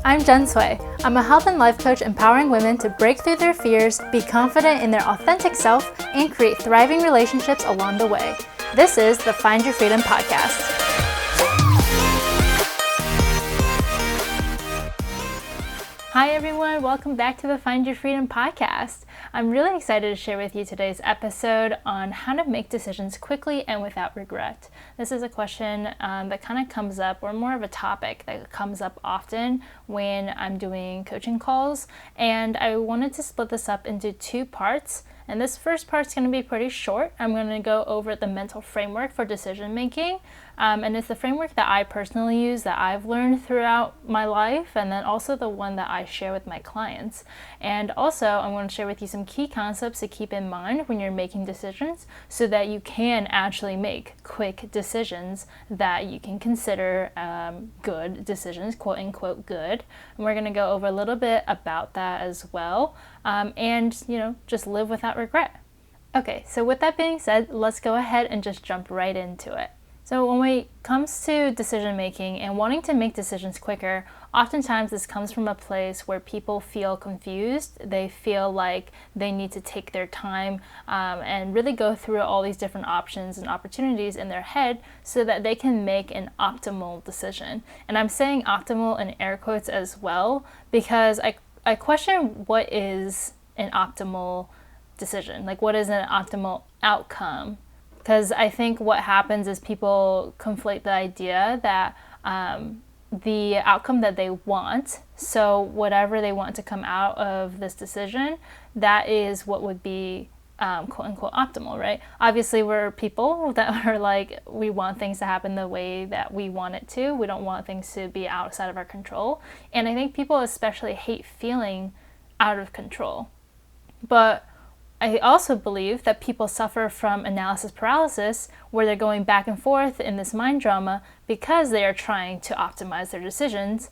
I'm Jen Sui. I'm a health and life coach empowering women to break through their fears, be confident in their authentic self, and create thriving relationships along the way. This is the Find Your Freedom podcast. Hi everyone, welcome back to the Find Your Freedom podcast. I'm really excited to share with you today's episode on how to make decisions quickly and without regret. This is a question that kind of comes up, or more of a topic that comes up often when I'm doing coaching calls, and I wanted to split this up into two parts. And this first part's going to be pretty short. I'm going to go over the mental framework for decision making. And it's the framework that I personally use, that I've learned throughout my life, and then also the one that I share with my clients. And also, I'm going to share with you some key concepts to keep in mind when you're making decisions so that you can actually make quick decisions that you can consider good decisions, quote unquote good. And we're going to go over a little bit about that as well. And, just live without regret. Okay, so with that being said, let's go ahead and just jump right into it. So when it comes to decision making and wanting to make decisions quicker, oftentimes this comes from a place where people feel confused. They feel like they need to take their time and really go through all these different options and opportunities in their head so that they can make an optimal decision. And I'm saying optimal in air quotes as well, because I question what is an optimal decision. Like, what is an optimal outcome? Because I think what happens is people conflate the idea that the outcome that they want, so whatever they want to come out of this decision, that is what would be quote unquote optimal, right? Obviously, we're people that are like, we want things to happen the way that we want it to. We don't want things to be outside of our control. And I think people especially hate feeling out of control. But I also believe that people suffer from analysis paralysis, where they're going back and forth in this mind drama because they are trying to optimize their decisions.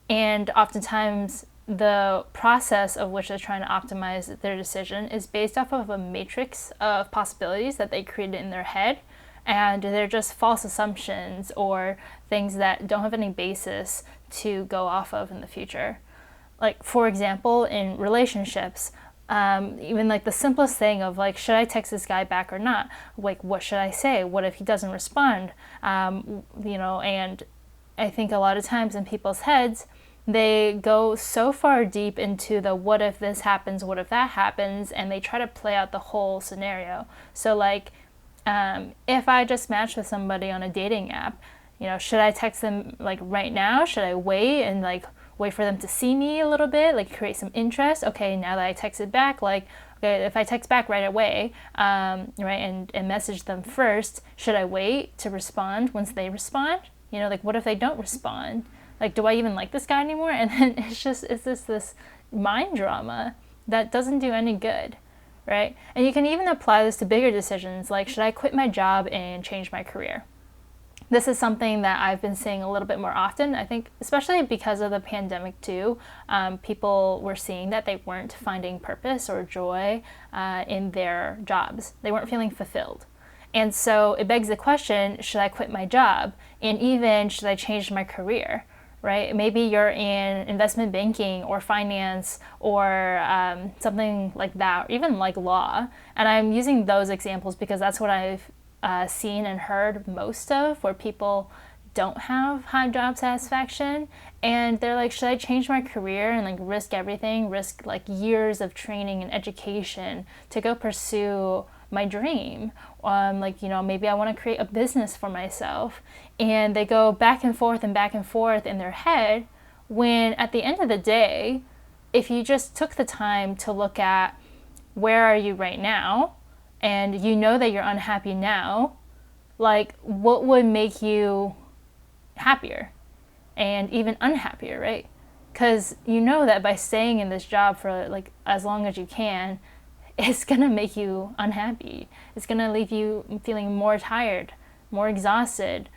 And oftentimes the process of which they're trying to optimize their decision is based off of a matrix of possibilities that they created in their head. And they're just false assumptions or things that don't have any basis to go off of in the future. Like, for example, in relationships, even like the simplest thing of like, should I text this guy back or not? Like, what should I say? What if he doesn't respond? And I think a lot of times in people's heads, they go so far deep into the what if this happens, what if that happens, and they try to play out the whole scenario. So like, if I just matched with somebody on a dating app, should I text them like right now? Should I wait and like wait for them to see me a little bit, like create some interest? Okay, now that I texted back, like, okay, if I text back right away, right, and message them first, should I wait to respond once they respond? Like, what if they don't respond? Like, do I even like this guy anymore? And then it's just this mind drama that doesn't do any good, right? And you can even apply this to bigger decisions, like, should I quit my job and change my career? This is something that I've been seeing a little bit more often. I think especially because of the pandemic too, people were seeing that they weren't finding purpose or joy in their jobs. They weren't feeling fulfilled. And so it begs the question, should I quit my job? And even, should I change my career? Right? Maybe you're in investment banking or finance or something like that, or even like law. And I'm using those examples because that's what I've seen and heard most of, where people don't have high job satisfaction and they're like, should I change my career and like risk everything, risk like years of training and education to go pursue my dream? Maybe I want to create a business for myself. And they go back and forth in their head, when at the end of the day, if you just took the time to look at where are you right now, and that you're unhappy now, like, what would make you happier and even unhappier, right? Because that by staying in this job for like as long as you can, it's gonna make you unhappy. It's gonna leave you feeling more tired, more exhausted,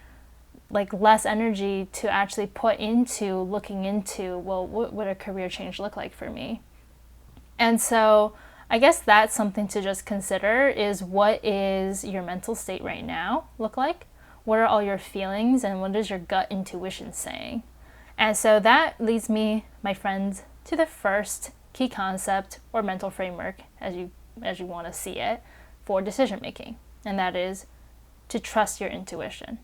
like less energy to actually put into looking into, well, what would a career change look like for me? And so I guess that's something to just consider, is what is your mental state right now look like? What are all your feelings and what is your gut intuition saying? And so that leads me, my friends, to the first key concept or mental framework, as you want to see it, for decision making. And that is to trust your intuition.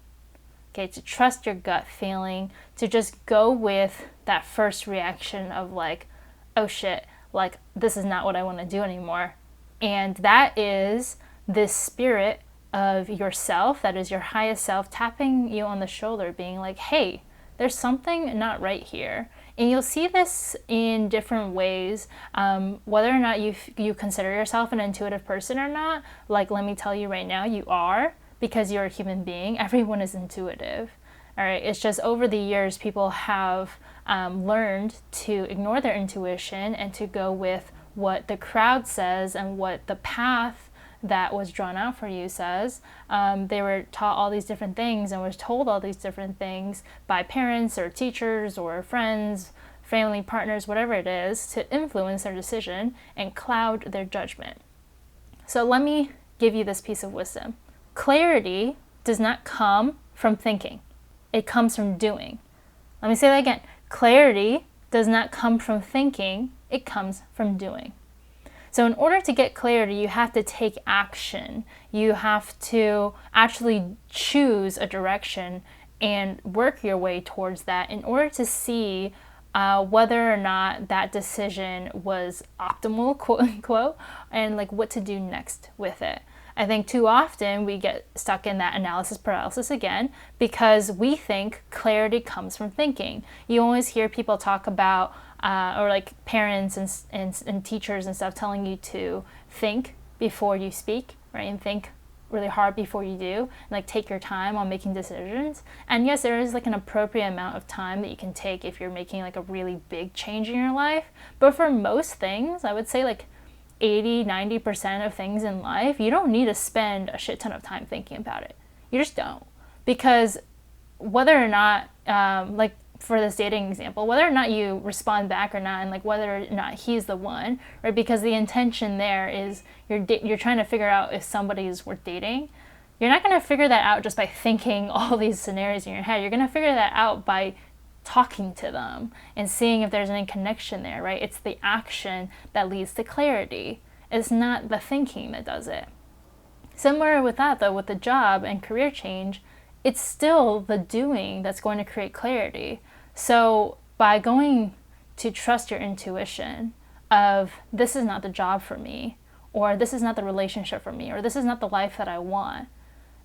Okay, to trust your gut feeling, to just go with that first reaction of like, oh shit, like this is not what I want to do anymore. And that is this spirit of yourself, that is your highest self, tapping you on the shoulder, being like, hey, there's something not right here. And you'll see this in different ways, whether or not you consider yourself an intuitive person or not. Like, let me tell you right now, you are, because you're a human being. Everyone is intuitive. All right. It's just over the years, people have learned to ignore their intuition and to go with what the crowd says and what the path that was drawn out for you says. They were taught all these different things and was told all these different things by parents or teachers or friends, family partners, whatever it is, to influence their decision and cloud their judgment. So let me give you this piece of wisdom. Clarity does not come from thinking. It comes from doing. Let me say that again. Clarity does not come from thinking. It comes from doing. So in order to get clarity, you have to take action. You have to actually choose a direction and work your way towards that in order to see whether or not that decision was optimal, quote unquote, and like what to do next with it. I think too often we get stuck in that analysis paralysis again because we think clarity comes from thinking. You always hear people talk about or like parents and teachers and stuff telling you to think before you speak, right? And think really hard before you do, and like take your time on making decisions. And yes, there is like an appropriate amount of time that you can take if you're making like a really big change in your life. But for most things, I would say like 80-90% of things in life, you don't need to spend a shit ton of time thinking about it. You just don't. Because whether or not, like for this dating example, whether or not you respond back or not, and like whether or not he's the one, right? Because the intention there is you're trying to figure out if somebody is worth dating. You're not going to figure that out just by thinking all these scenarios in your head. You're going to figure that out by talking to them and seeing if there's any connection there, right? It's the action that leads to clarity. It's not the thinking that does it. Similar with that though, with the job and career change, it's still the doing that's going to create clarity. So by going to trust your intuition of this is not the job for me, or this is not the relationship for me, or this is not the life that I want,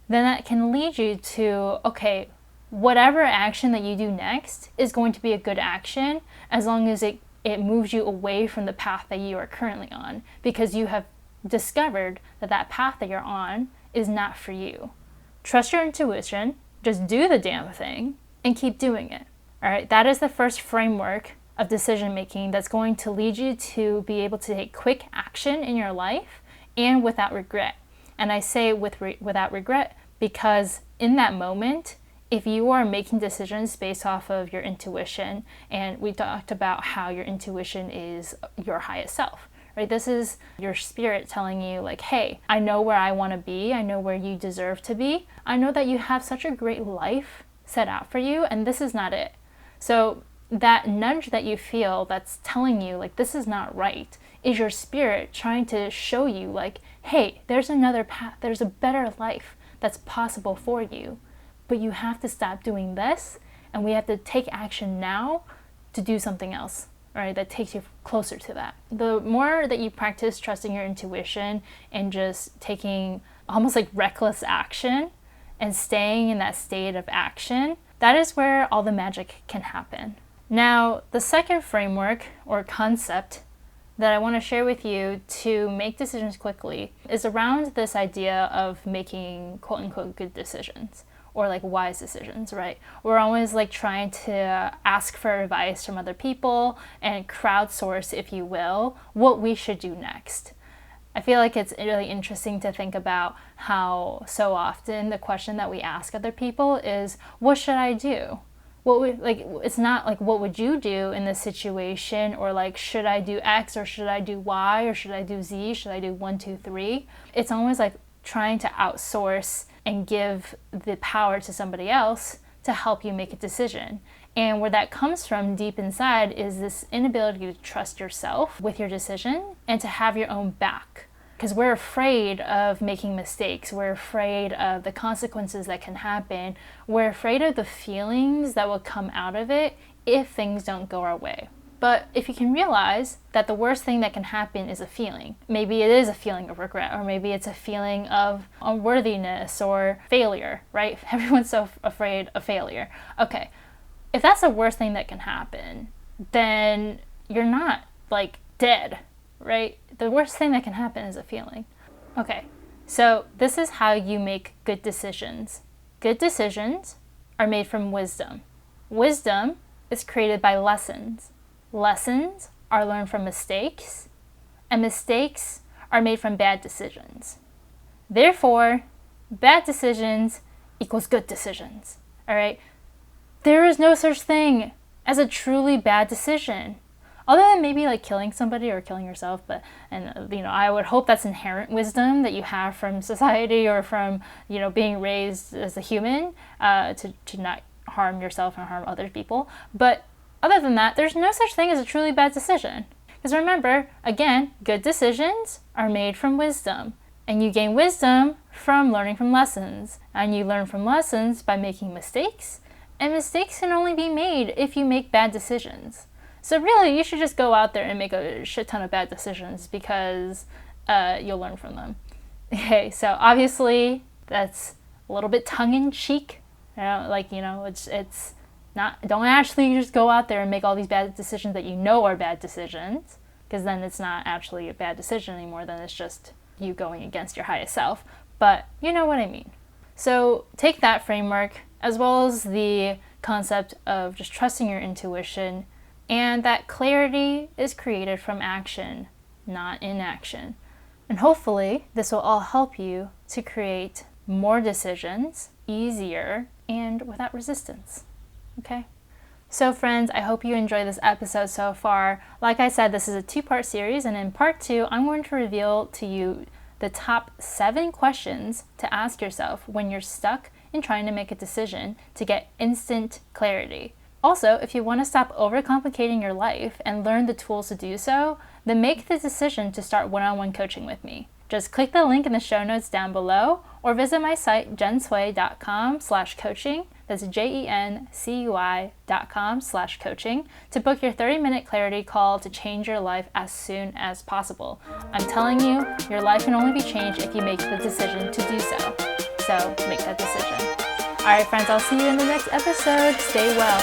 then that can lead you to, okay, whatever action that you do next is going to be a good action as long as it moves you away from the path that you are currently on, because you have discovered that that path that you're on is not for you. Trust your intuition, just do the damn thing, and keep doing it. All right, that is the first framework of decision making that's going to lead you to be able to take quick action in your life and without regret. And I say without regret because in that moment, if you are making decisions based off of your intuition, and we talked about how your intuition is your highest self, right? This is your spirit telling you like, hey, I know where I want to be. I know where you deserve to be. I know that you have such a great life set out for you, and this is not it. So that nudge that you feel that's telling you like this is not right is your spirit trying to show you like, hey, there's another path. There's a better life that's possible for you. But you have to stop doing this, and we have to take action now to do something else, right? That takes you closer to that. The more that you practice trusting your intuition and just taking almost like reckless action and staying in that state of action, that is where all the magic can happen. Now, the second framework or concept that I want to share with you to make decisions quickly is around this idea of making quote unquote good decisions, or like wise decisions, right? We're always like trying to ask for advice from other people and crowdsource, if you will, what we should do next. I feel like it's really interesting to think about how so often the question that we ask other people is, what should I do? It's not like, what would you do in this situation? Or like, should I do X or should I do Y or should I do Z? Should I do 1, 2, 3? It's always like trying to outsource and give the power to somebody else to help you make a decision. And where that comes from deep inside is this inability to trust yourself with your decision and to have your own back. Because we're afraid of making mistakes. We're afraid of the consequences that can happen. We're afraid of the feelings that will come out of it if things don't go our way. But if you can realize that the worst thing that can happen is a feeling, maybe it is a feeling of regret, or maybe it's a feeling of unworthiness or failure, right? Everyone's so afraid of failure. Okay, if that's the worst thing that can happen, then you're not like dead, right? The worst thing that can happen is a feeling. Okay, so this is how you make good decisions. Good decisions are made from wisdom. Wisdom is created by lessons. Lessons are learned from mistakes, and mistakes are made from bad decisions. Therefore, bad decisions equals good decisions, all right? There is no such thing as a truly bad decision, other than maybe like killing somebody or killing yourself. I would hope that's inherent wisdom that you have from society or from, being raised as a human to not harm yourself and harm other people. But other than that, there's no such thing as a truly bad decision. Because remember, again, good decisions are made from wisdom. And you gain wisdom from learning from lessons. And you learn from lessons by making mistakes. And mistakes can only be made if you make bad decisions. So really, you should just go out there and make a shit ton of bad decisions because you'll learn from them. Okay, so obviously, that's a little bit tongue-in-cheek. It's not, don't actually just go out there and make all these bad decisions that you know are bad decisions, because then it's not actually a bad decision anymore, then it's just you going against your highest self. But you know what I mean. So take that framework, as well as the concept of just trusting your intuition, and that clarity is created from action, not inaction. And hopefully this will all help you to create more decisions, easier, and without resistance. Okay? So friends, I hope you enjoyed this episode so far. Like I said, this is a 2-part series, and in part 2, I'm going to reveal to you the top 7 questions to ask yourself when you're stuck in trying to make a decision to get instant clarity. Also, if you want to stop overcomplicating your life and learn the tools to do so, then make the decision to start one-on-one coaching with me. Just click the link in the show notes down below, or visit my site jensui.com/coaching. That's JENCUI.com/coaching to book your 30-minute clarity call to change your life as soon as possible. I'm telling you, your life can only be changed if you make the decision to do so. So make that decision. All right, friends, I'll see you in the next episode. Stay well.